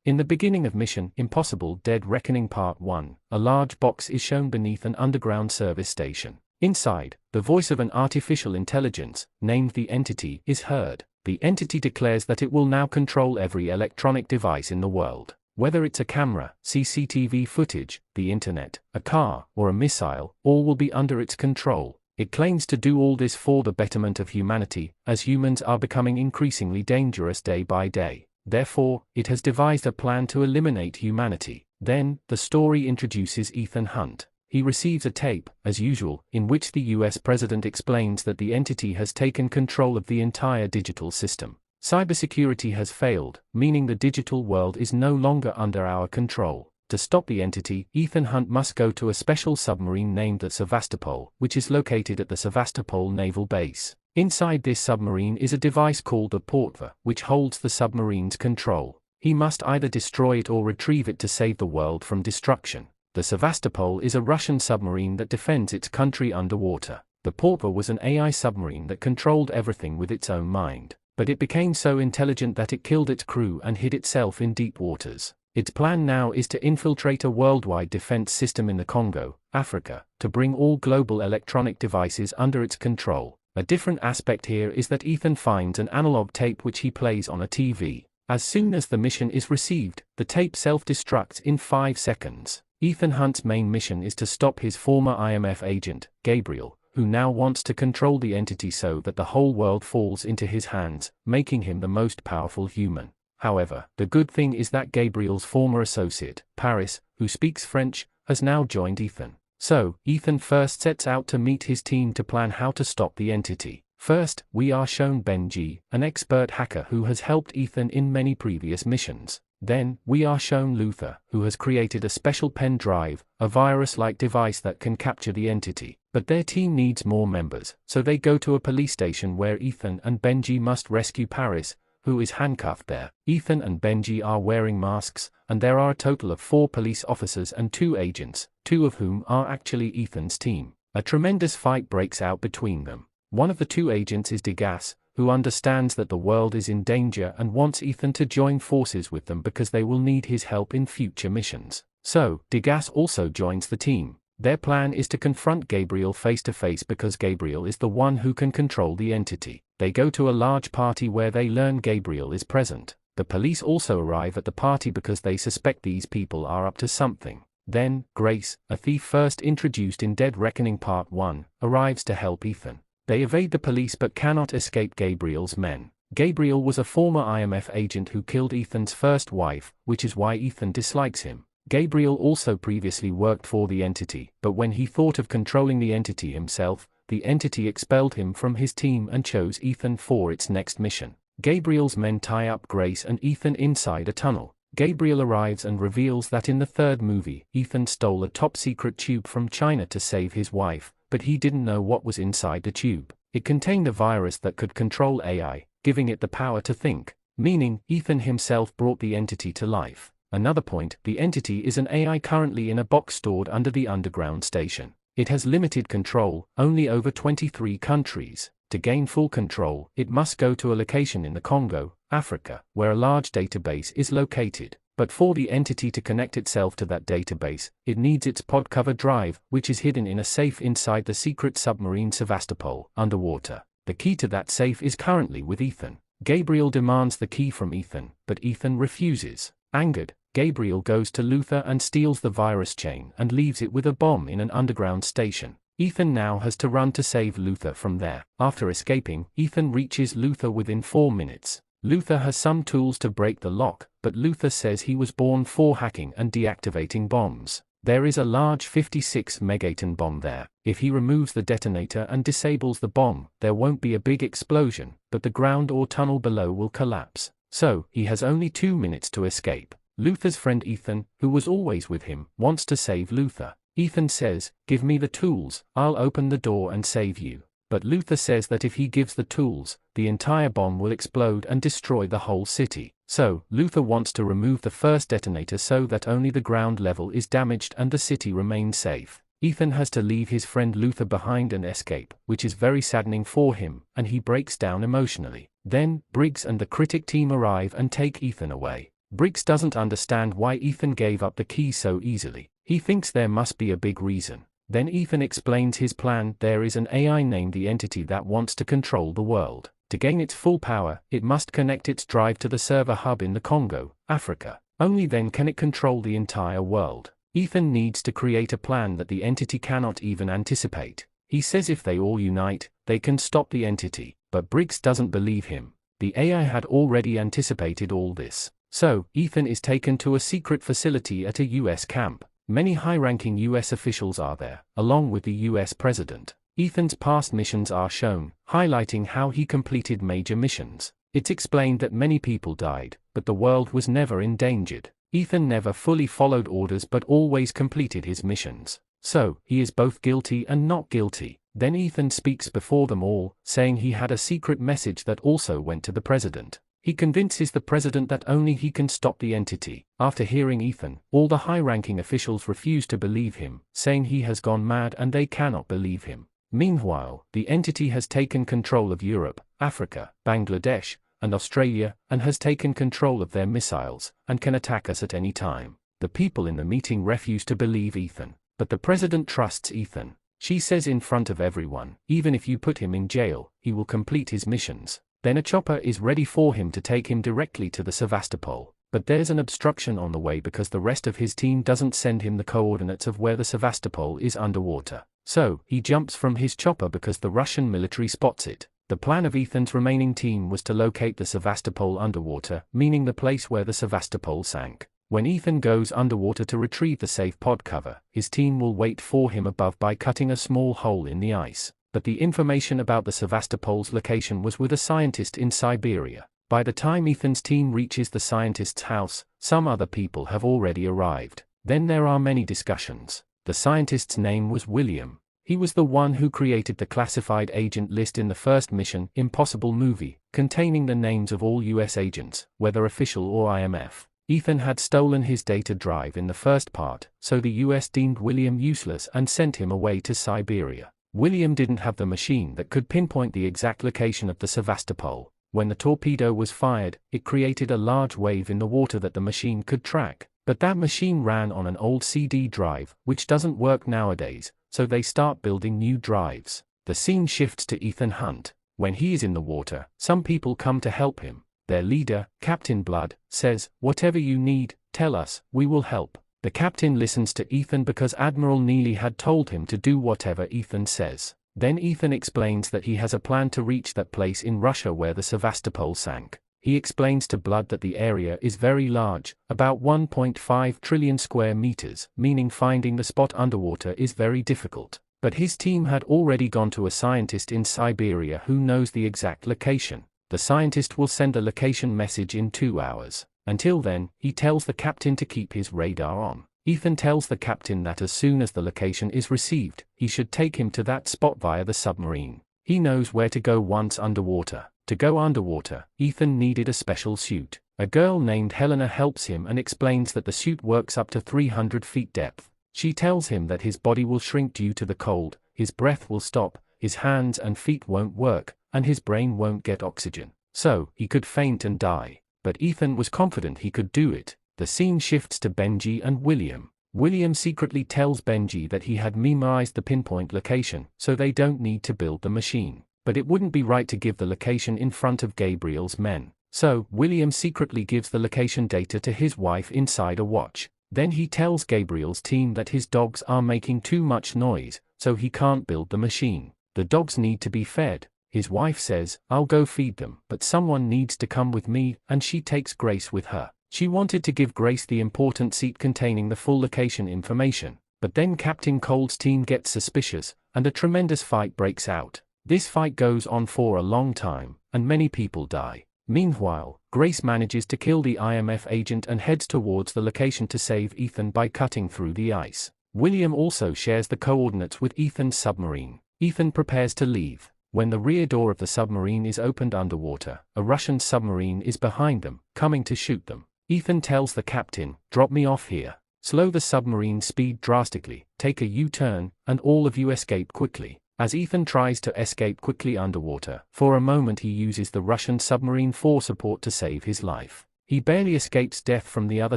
In the beginning of Mission Impossible Dead Reckoning Part 1, a large box is shown beneath an underground service station. Inside, the voice of an artificial intelligence, named the Entity, is heard. The Entity declares that it will now control every electronic device in the world. Whether it's a camera, CCTV footage, the internet, a car, or a missile, all will be under its control. It claims to do all this for the betterment of humanity, as humans are becoming increasingly dangerous day by day. Therefore, it has devised a plan to eliminate humanity. Then, the story introduces Ethan Hunt. He receives a tape, as usual, in which the US president explains that the Entity has taken control of the entire digital system. Cybersecurity has failed, meaning the digital world is no longer under our control. To stop the Entity, Ethan Hunt must go to a special submarine named the Sevastopol, which is located at the Sevastopol Naval Base. Inside this submarine is a device called the Portva, which holds the submarine's control. He must either destroy it or retrieve it to save the world from destruction. The Sevastopol is a Russian submarine that defends its country underwater. The Portva was an AI submarine that controlled everything with its own mind. But it became so intelligent that it killed its crew and hid itself in deep waters. Its plan now is to infiltrate a worldwide defense system in the Congo, Africa, to bring all global electronic devices under its control. A different aspect here is that Ethan finds an analog tape which he plays on a TV. As soon as the mission is received, the tape self-destructs in 5 seconds. Ethan Hunt's main mission is to stop his former IMF agent, Gabriel, who now wants to control the Entity so that the whole world falls into his hands, making him the most powerful human. However, the good thing is that Gabriel's former associate, Paris, who speaks French, has now joined Ethan. So, Ethan first sets out to meet his team to plan how to stop the Entity. First, we are shown Benji, an expert hacker who has helped Ethan in many previous missions. Then, we are shown Luther, who has created a special pen drive, a virus-like device that can capture the Entity. But their team needs more members, so they go to a police station where Ethan and Benji must rescue Paris, who is handcuffed there. Ethan and Benji are wearing masks, and there are a total of 4 police officers and 2 agents, 2 of whom are actually Ethan's team. A tremendous fight breaks out between them. One of the 2 agents is Degas, who understands that the world is in danger and wants Ethan to join forces with them because they will need his help in future missions. So, Degas also joins the team. Their plan is to confront Gabriel face to face because Gabriel is the one who can control the Entity. They go to a large party where they learn Gabriel is present. The police also arrive at the party because they suspect these people are up to something. Then, Grace, a thief first introduced in Dead Reckoning Part 1, arrives to help Ethan. They evade the police but cannot escape Gabriel's men. Gabriel was a former IMF agent who killed Ethan's first wife, which is why Ethan dislikes him. Gabriel also previously worked for the Entity, but when he thought of controlling the Entity himself, the Entity expelled him from his team and chose Ethan for its next mission. Gabriel's men tie up Grace and Ethan inside a tunnel. Gabriel arrives and reveals that in the 3rd movie, Ethan stole a top-secret tube from China to save his wife, but he didn't know what was inside the tube. It contained a virus that could control AI, giving it the power to think, meaning Ethan himself brought the Entity to life. Another point, the Entity is an AI currently in a box stored under the underground station. It has limited control, only over 23 countries. To gain full control, it must go to a location in the Congo, Africa, where a large database is located. But for the Entity to connect itself to that database, it needs its pod cover drive, which is hidden in a safe inside the secret submarine Sevastopol, underwater. The key to that safe is currently with Ethan. Gabriel demands the key from Ethan, but Ethan refuses. Angered, Gabriel goes to Luther and steals the virus chain and leaves it with a bomb in an underground station. Ethan now has to run to save Luther from there. After escaping, Ethan reaches Luther within 4 minutes. Luther has some tools to break the lock, but Luther says he was born for hacking and deactivating bombs. There is a large 56 megaton bomb there. If he removes the detonator and disables the bomb, there won't be a big explosion, but the ground or tunnel below will collapse. So, he has only 2 minutes to escape. Luther's friend Ethan, who was always with him, wants to save Luther. Ethan says, "Give me the tools, I'll open the door and save you." But Luther says that if he gives the tools, the entire bomb will explode and destroy the whole city. So, Luther wants to remove the first detonator so that only the ground level is damaged and the city remains safe. Ethan has to leave his friend Luther behind and escape, which is very saddening for him, and he breaks down emotionally. Then, Briggs and the Critic team arrive and take Ethan away. Briggs doesn't understand why Ethan gave up the key so easily. He thinks there must be a big reason. Then Ethan explains his plan. There is an AI named the Entity that wants to control the world. To gain its full power, it must connect its drive to the server hub in the Congo, Africa. Only then can it control the entire world. Ethan needs to create a plan that the Entity cannot even anticipate. He says if they all unite, they can stop the Entity, but Briggs doesn't believe him. The AI had already anticipated all this. So, Ethan is taken to a secret facility at a US camp. Many high-ranking US officials are there, along with the US president. Ethan's past missions are shown, highlighting how he completed major missions. It's explained that many people died, but the world was never endangered. Ethan never fully followed orders but always completed his missions. So, he is both guilty and not guilty. Then Ethan speaks before them all, saying he had a secret message that also went to the president. He convinces the president that only he can stop the Entity. After hearing Ethan, all the high-ranking officials refuse to believe him, saying he has gone mad and they cannot believe him. Meanwhile, the Entity has taken control of Europe, Africa, Bangladesh, and Australia, and has taken control of their missiles, and can attack us at any time. The people in the meeting refuse to believe Ethan, but the president trusts Ethan. She says in front of everyone, even if you put him in jail, he will complete his missions. Then a chopper is ready for him to take him directly to the Sevastopol. But there's an obstruction on the way because the rest of his team doesn't send him the coordinates of where the Sevastopol is underwater. So, he jumps from his chopper because the Russian military spots it. The plan of Ethan's remaining team was to locate the Sevastopol underwater, meaning the place where the Sevastopol sank. When Ethan goes underwater to retrieve the safe pod cover, his team will wait for him above by cutting a small hole in the ice. But the information about the Sevastopol's location was with a scientist in Siberia. By the time Ethan's team reaches the scientist's house, some other people have already arrived. Then there are many discussions. The scientist's name was William. He was the one who created the classified agent list in the first Mission Impossible movie, containing the names of all US agents, whether official or IMF. Ethan had stolen his data drive in the first part, so the US deemed William useless and sent him away to Siberia. William didn't have the machine that could pinpoint the exact location of the Sevastopol. When the torpedo was fired, it created a large wave in the water that the machine could track. But that machine ran on an old CD drive, which doesn't work nowadays, so they start building new drives. The scene shifts to Ethan Hunt. When he is in the water, some people come to help him. Their leader, Captain Blood, says, "Whatever you need, tell us, we will help." The captain listens to Ethan because Admiral Neely had told him to do whatever Ethan says. Then Ethan explains that he has a plan to reach that place in Russia where the Sevastopol sank. He explains to Blood that the area is very large, about 1.5 trillion square meters, meaning finding the spot underwater is very difficult. But his team had already gone to a scientist in Siberia who knows the exact location. The scientist will send a location message in 2 hours. Until then, he tells the captain to keep his radar on. Ethan tells the captain that as soon as the location is received, he should take him to that spot via the submarine. He knows where to go once underwater. To go underwater, Ethan needed a special suit. A girl named Helena helps him and explains that the suit works up to 300 feet depth. She tells him that his body will shrink due to the cold, his breath will stop, his hands and feet won't work, and his brain won't get oxygen. So, he could faint and die. But Ethan was confident he could do it. The scene shifts to Benji and William. William secretly tells Benji that he had memorized the pinpoint location, so they don't need to build the machine. But it wouldn't be right to give the location in front of Gabriel's men. So, William secretly gives the location data to his wife inside a watch. Then he tells Gabriel's team that his dogs are making too much noise, so he can't build the machine. The dogs need to be fed. His wife says, "I'll go feed them, but someone needs to come with me," and she takes Grace with her. She wanted to give Grace the important seat containing the full location information. But then Captain Cold's team gets suspicious, and a tremendous fight breaks out. This fight goes on for a long time, and many people die. Meanwhile, Grace manages to kill the IMF agent and heads towards the location to save Ethan by cutting through the ice. William also shares the coordinates with Ethan's submarine. Ethan prepares to leave. When the rear door of the submarine is opened underwater, a Russian submarine is behind them, coming to shoot them. Ethan tells the captain, "Drop me off here. Slow the submarine speed drastically, take a U-turn, and all of you escape quickly." As Ethan tries to escape quickly underwater, for a moment he uses the Russian submarine for support to save his life. He barely escapes death from the other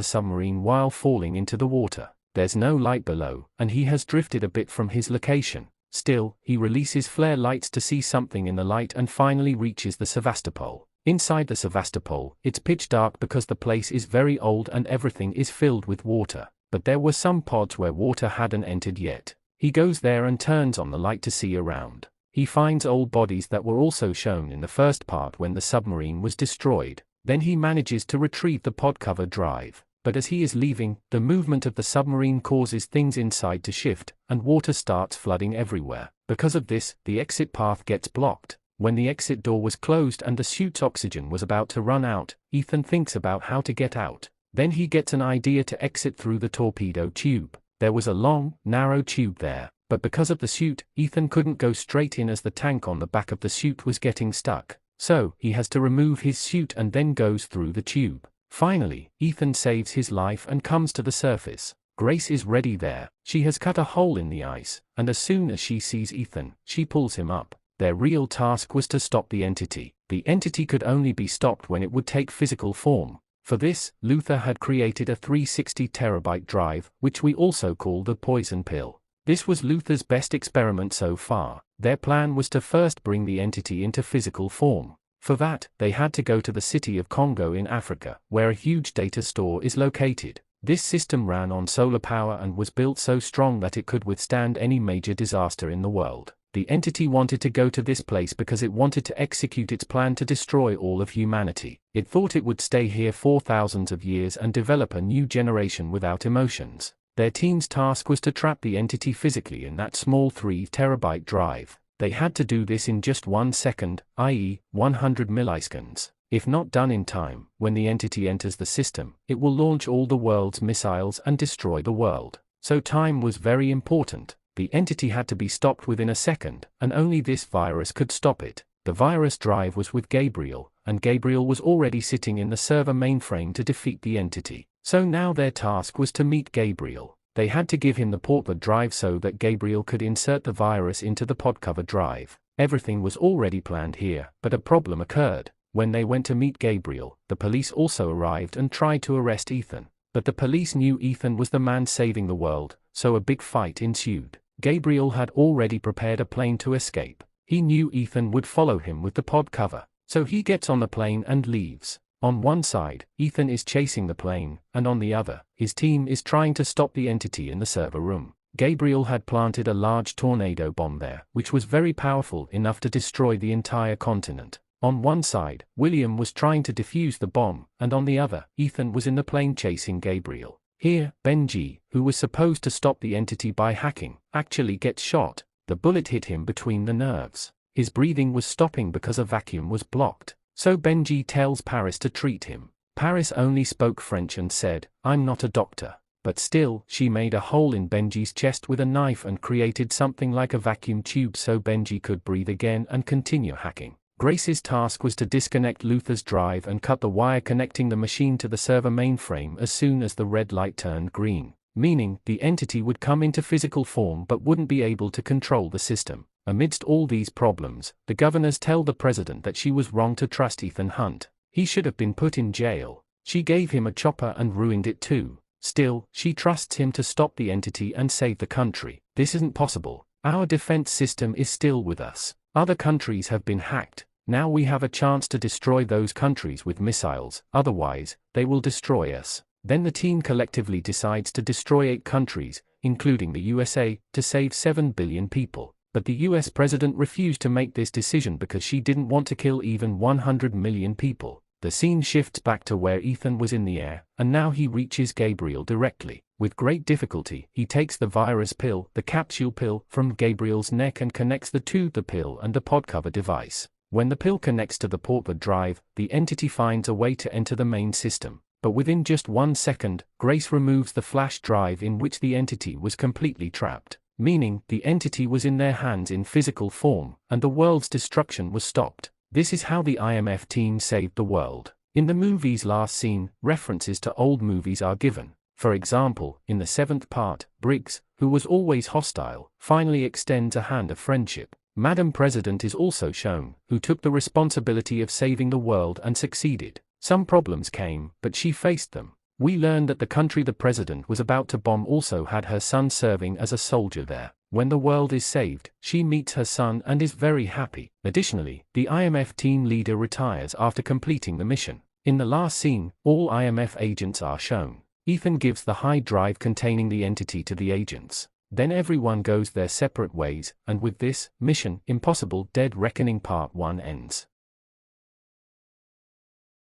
submarine while falling into the water. There's no light below, and he has drifted a bit from his location. Still, he releases flare lights to see something in the light and finally reaches the Sevastopol. Inside the Sevastopol, it's pitch dark because the place is very old and everything is filled with water. But there were some pods where water hadn't entered yet. He goes there and turns on the light to see around. He finds old bodies that were also shown in the first part when the submarine was destroyed. Then he manages to retrieve the pod cover drive. But as he is leaving, the movement of the submarine causes things inside to shift, and water starts flooding everywhere. Because of this, the exit path gets blocked. When the exit door was closed and the suit's oxygen was about to run out, Ethan thinks about how to get out. Then he gets an idea to exit through the torpedo tube. There was a long, narrow tube there, but because of the suit, Ethan couldn't go straight in as the tank on the back of the suit was getting stuck. So, he has to remove his suit and then goes through the tube. Finally, Ethan saves his life and comes to the surface. Grace is ready there. She has cut a hole in the ice, and as soon as she sees Ethan, she pulls him up. Their real task was to stop the entity. The entity could only be stopped when it would take physical form. For this, Luther had created a 360 terabyte drive, which we also call the poison pill. This was Luther's best experiment so far. Their plan was to first bring the entity into physical form. For that, they had to go to the city of Congo in Africa, where a huge data store is located. This system ran on solar power and was built so strong that it could withstand any major disaster in the world. The entity wanted to go to this place because it wanted to execute its plan to destroy all of humanity. It thought it would stay here for thousands of years and develop a new generation without emotions. Their team's task was to trap the entity physically in that small 3 terabyte drive. They had to do this in just 1 second, i.e., 100 milliseconds. If not done in time, when the entity enters the system, it will launch all the world's missiles and destroy the world. So time was very important. The entity had to be stopped within a second, and only this virus could stop it. The virus drive was with Gabriel, and Gabriel was already sitting in the server mainframe to defeat the entity. So now their task was to meet Gabriel. They had to give him the portlet drive so that Gabriel could insert the virus into the podcover drive. Everything was already planned here, but a problem occurred. When they went to meet Gabriel, the police also arrived and tried to arrest Ethan. But the police knew Ethan was the man saving the world, so a big fight ensued. Gabriel had already prepared a plane to escape. He knew Ethan would follow him with the pod cover, so he gets on the plane and leaves. On one side, Ethan is chasing the plane, and on the other, his team is trying to stop the entity in the server room. Gabriel had planted a large tornado bomb there, which was very powerful enough to destroy the entire continent. On one side, William was trying to defuse the bomb, and on the other, Ethan was in the plane chasing Gabriel. Here, Benji, who was supposed to stop the entity by hacking, actually gets shot. The bullet hit him between the nerves. His breathing was stopping because a vacuum was blocked. So Benji tells Paris to treat him. Paris only spoke French and said, "I'm not a doctor." But still, she made a hole in Benji's chest with a knife and created something like a vacuum tube so Benji could breathe again and continue hacking. Grace's task was to disconnect Luther's drive and cut the wire connecting the machine to the server mainframe as soon as the red light turned green, meaning the entity would come into physical form but wouldn't be able to control the system. Amidst all these problems, the governors tell the president that she was wrong to trust Ethan Hunt. He should have been put in jail. She gave him a chopper and ruined it too. Still, she trusts him to stop the entity and save the country. This isn't possible. Our defense system is still with us. Other countries have been hacked. Now we have a chance to destroy those countries with missiles, otherwise, they will destroy us. Then the team collectively decides to destroy 8 countries, including the USA, to save 7 billion people. But the US president refused to make this decision because she didn't want to kill even 100 million people. The scene shifts back to where Ethan was in the air, and now he reaches Gabriel directly. With great difficulty, he takes the virus pill, the capsule pill, from Gabriel's neck and connects the pill and the podcover device. When the pill connects to the portlet drive, the entity finds a way to enter the main system. But within just 1 second, Grace removes the flash drive in which the entity was completely trapped. Meaning, the entity was in their hands in physical form, and the world's destruction was stopped. This is how the IMF team saved the world. In the movie's last scene, references to old movies are given. For example, in the 7th part, Briggs, who was always hostile, finally extends a hand of friendship. Madam President is also shown, who took the responsibility of saving the world and succeeded. Some problems came, but she faced them. We learn that the country the president was about to bomb also had her son serving as a soldier there. When the world is saved, she meets her son and is very happy. Additionally, the IMF team leader retires after completing the mission. In the last scene, all IMF agents are shown. Ethan gives the high drive containing the entity to the agents. Then everyone goes their separate ways, and with this, Mission Impossible Dead Reckoning Part 1 ends.